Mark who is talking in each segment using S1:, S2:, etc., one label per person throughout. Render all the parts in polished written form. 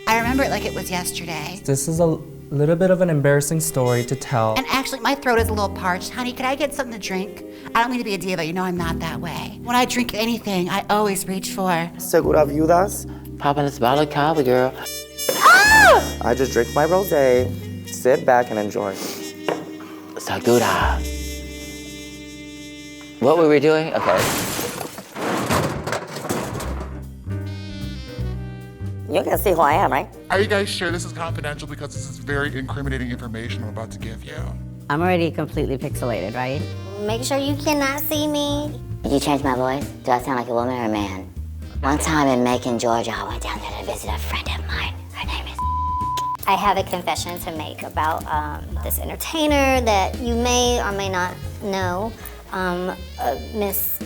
S1: I remember it like it was yesterday.
S2: This is a little bit of an embarrassing story to tell.
S1: And actually, my throat is a little parched. Honey, could I get something to drink? I don't mean to be a diva, you know I'm not that way. When I drink anything, I always reach for...
S3: Segura viudas?
S4: Popping this bottle of cava, girl.
S1: Ah!
S3: I just drink my rosé, sit back and enjoy.
S4: Segura. What were we doing? Okay.
S5: You can see who I am, right?
S6: Are you guys sure this is confidential because this is very incriminating information I'm about to give you?
S7: I'm already completely pixelated, right?
S5: Make sure you cannot see me.
S8: Did you change my voice? Do I sound like a woman or a man? One time in Macon, Georgia, I went down there to visit a friend of mine. Her name is...
S5: I have a confession to make about this entertainer that you may or may not know, Miss...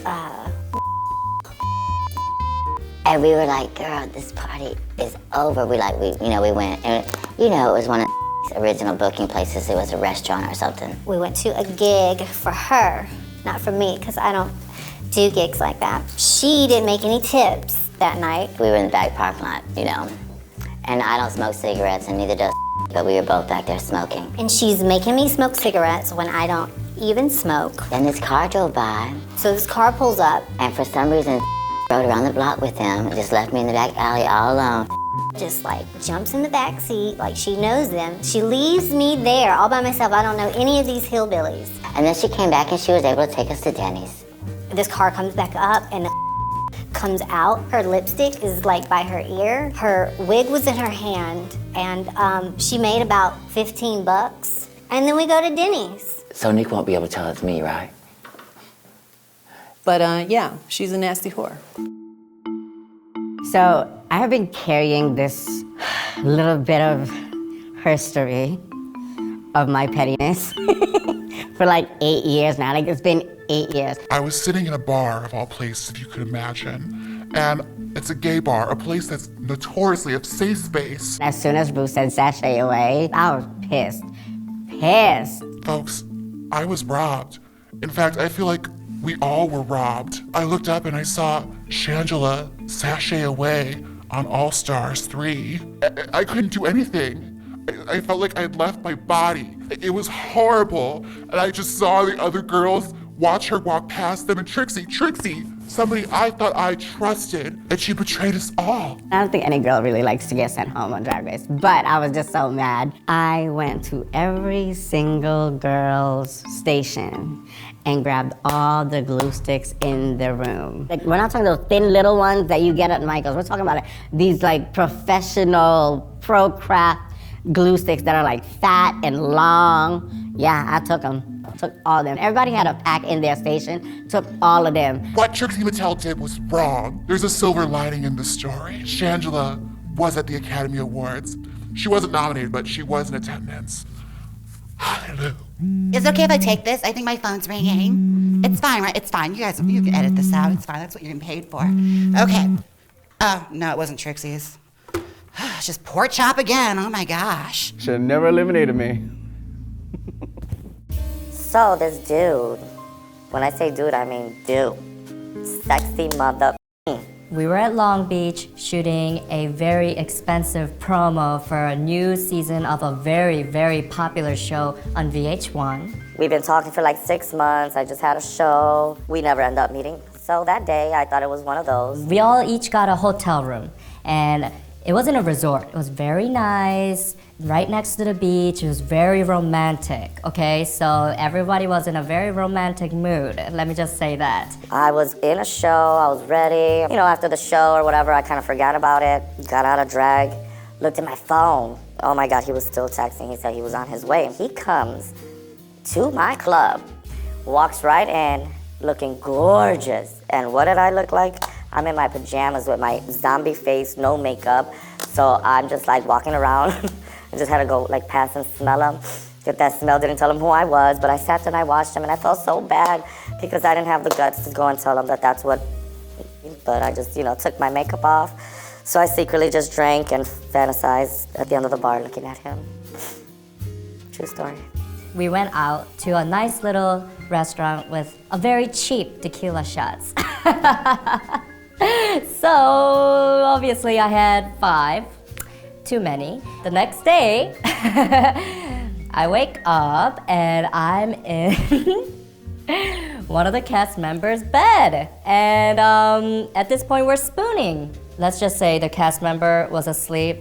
S8: And we were like, girl, this party is over. We went, and it was one of the original booking places. It was a restaurant or something.
S5: We went to a gig for her, not for me, because I don't do gigs like that. She didn't make any tips that night.
S8: We were in the back parking lot, and I don't smoke cigarettes, and neither does but we were both back there smoking.
S5: And she's making me smoke cigarettes when I don't even smoke.
S8: Then this car drove by.
S5: So this car pulls up.
S8: And for some reason, rode around the block with him and just left me in the back alley all alone.
S5: Just like jumps in the back seat like she knows them. She leaves me there all by myself. I don't know any of these hillbillies.
S8: And then she came back and she was able to take us to Denny's.
S5: This car comes back up and comes out. Her lipstick is like by her ear. Her wig was in her hand and she made about 15 bucks. And then we go to Denny's.
S4: Sonique won't be able to tell it's me, right?
S9: But yeah, she's a nasty whore.
S7: So I have been carrying this little bit of history of my pettiness for like 8 years now. Like it's been 8 years.
S6: I was sitting in a bar, of all places, if you could imagine. And it's a gay bar, a place that's notoriously a safe space.
S7: As soon as Bruce said sashay away, I was pissed. Pissed.
S6: Folks, I was robbed. In fact, I feel like we all were robbed. I looked up and I saw Shangela sashay away on All Stars 3. I couldn't do anything. I felt like I had left my body. It was horrible. And I just saw the other girls watch her walk past them, and Trixie, somebody I thought I trusted, and she betrayed us all.
S7: I don't think any girl really likes to get sent home on Drag Race, but I was just so mad. I went to every single girl's station and grabbed all the glue sticks in the room. Like, we're not talking those thin little ones that you get at Michael's. We're talking about these like professional, pro craft glue sticks that are like fat and long. Yeah, I took them. Took all of them. Everybody had a pack in their station, took all of them.
S6: What Trixie Mattel did was wrong. There's a silver lining in the story. Shangela was at the Academy Awards. She wasn't nominated, but she was in attendance. Hallelujah.
S1: Is it okay if I take this? I think my phone's ringing. It's fine, right? It's fine. You guys, you can edit this out. It's fine. That's what you're getting paid for. Okay. Oh, no, it wasn't Trixie's. It's just pork chop again. Oh my gosh.
S3: Should have never eliminated me.
S8: So this dude, when I say dude, I mean dude. Sexy mother.
S10: We were at Long Beach shooting a very expensive promo for a new season of a very, very popular show on VH1.
S8: We've been talking for like 6 months. I just had a show. We never end up meeting. So that day, I thought it was one of those.
S10: We all each got a hotel room, and it wasn't a resort. It was very nice, right next to the beach. It was very romantic, okay? So everybody was in a very romantic mood. Let me just say that.
S8: I was in a show, I was ready. After the show or whatever, I kind of forgot about it. Got out of drag, looked at my phone. Oh my God, he was still texting. He said he was on his way. He comes to my club, walks right in, looking gorgeous. And what did I look like? I'm in my pajamas with my zombie face, no makeup. So I'm just like walking around. I just had to go like past and smell him. Get that smell, didn't tell him who I was, but I sat there and I watched him and I felt so bad because I didn't have the guts to go and tell him that that's what, but I just, took my makeup off. So I secretly just drank and fantasized at the end of the bar looking at him. True story.
S10: We went out to a nice little restaurant with a very cheap tequila shots. So obviously I had 5. too many. The next day, I wake up and I'm in one of the cast members' bed. And at this point, we're spooning. Let's just say the cast member was asleep,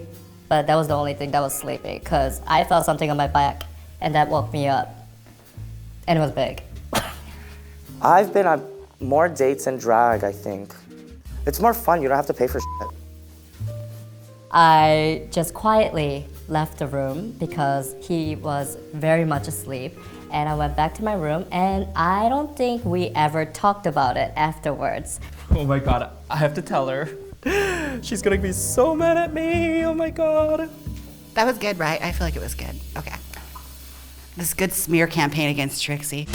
S10: but that was the only thing that was sleeping because I felt something on my back and that woke me up. And it was big.
S3: I've been on more dates in drag, I think. It's more fun, you don't have to pay for shit.
S10: I just quietly left the room because he was very much asleep, and I went back to my room, and I don't think we ever talked about it afterwards.
S2: Oh my god, I have to tell her. She's gonna be so mad at me, oh my god.
S1: That was good, right? I feel like it was good. Okay. This good smear campaign against Trixie.